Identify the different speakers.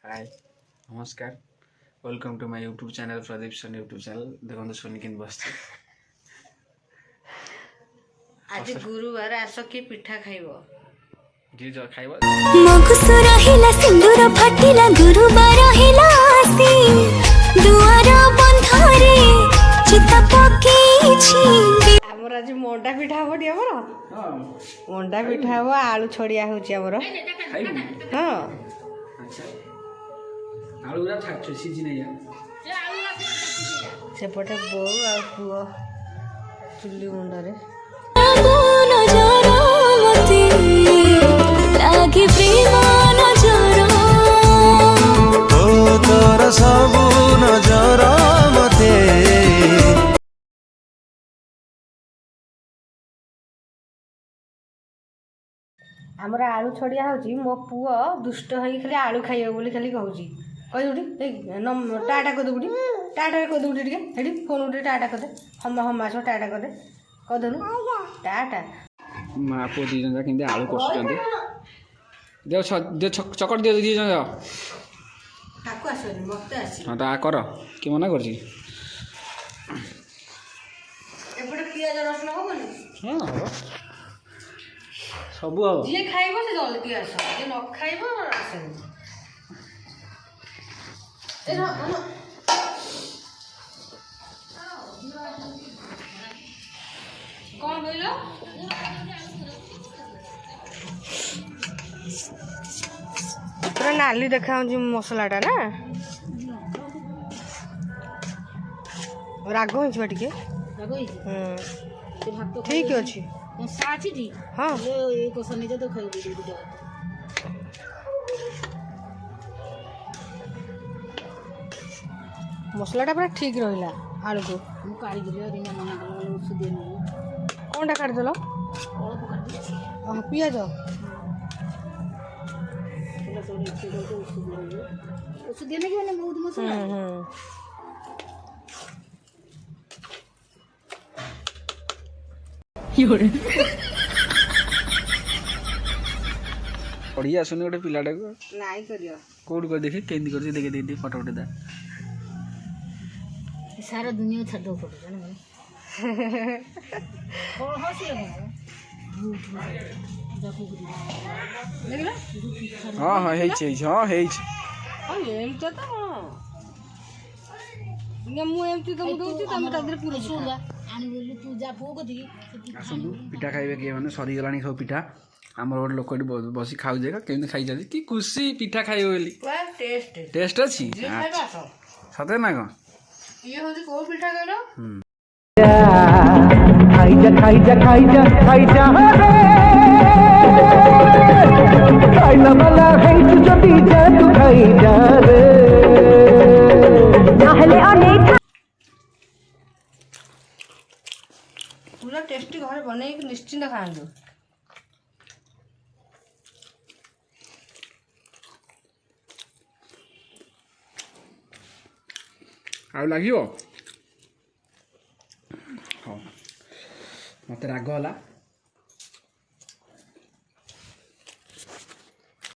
Speaker 1: हाय नमस्कार welcome to my YouTube channel Pradeep Soni YouTube channel देखो सोनी किन बस
Speaker 2: आज गुरुवार आस कि पिठा खाइबो
Speaker 1: जी जो खाइबो
Speaker 3: मगुसु रहिला सिंदूर फटिला गुरुवार हिला आसी दुआर बंधरे चिता पकेछि
Speaker 2: हमर आज मोंडा पिठा होडी हमर मोंडा पिठा हो आलू छड़िया होची हमर हां
Speaker 1: अच्छा आलूरा छाछ सीजी नहीं है
Speaker 2: सेपटे बो आ पुओ चुल्ली मुंडरे
Speaker 3: लागी प्रेम नजर
Speaker 4: ओ तोर सब नजर मते
Speaker 2: हमरा आलू छड़िया होची मो पुओ दुष्ट होई खाली आलू खाइयो बोली खाली कहूची कहि उठी ए टाटा को दुबुडी टाटा को दुबुडी के हेडी फोन उठी टाटा को दे हम आसो टाटा को दे कदनु टाटा
Speaker 1: माँ पुओ दी जन किंदे आलू कष्टंदे दे चकट दे दी जन
Speaker 2: ताको आसोनी मते आसी
Speaker 1: हां ता कर के मना करछि
Speaker 2: एपटे पियाज रसुन होबनी
Speaker 1: हां हो सब हो
Speaker 2: जे खाइबो से जल्दी आसो जे न खाइबो आसो ए न कौन बोलो पूरा नाली देखा मसलाटा ना राग हो टे ठीक अच्छे हाँ मसलाटा पूरा ठीक रहा आलू को कौनटा काटिदेल पियाज
Speaker 1: बढ़िया सुनी गोटे पिलाटा को
Speaker 2: नाई करियो
Speaker 1: कोड कर देखि केंदी कर देखे दे फोटो उठे दा
Speaker 5: सारा दुनिया छाड़ दो फोटो जाने और हंसी
Speaker 2: देखला
Speaker 1: हां हां हेइ
Speaker 2: एमती तो मु एमती तुमको दउची तुम तादरे पूरा
Speaker 5: सुगा आनी बोली तू जा पो कथि
Speaker 1: आसंतु पिठा खाइबे के माने सरी गलानी सब पिठा हमर गोटे लोक बसी खाऊ जाएगा केमती खाई जाती कि खुशी पिठा खाइबे बोली
Speaker 2: पूरा टेस्ट
Speaker 1: टेस्ट अछि
Speaker 2: जे खाइबा तो
Speaker 1: सते ना को
Speaker 2: ये होती को पिठा कहलो
Speaker 4: खाइजा रे खाइला वाला है तू जदी जा तू खाइजा रे
Speaker 3: नहले अनेक
Speaker 2: पूरा टेस्टी घर बनै निश्चिंत खांदो
Speaker 1: आउ लागियो हाँ मत राग होला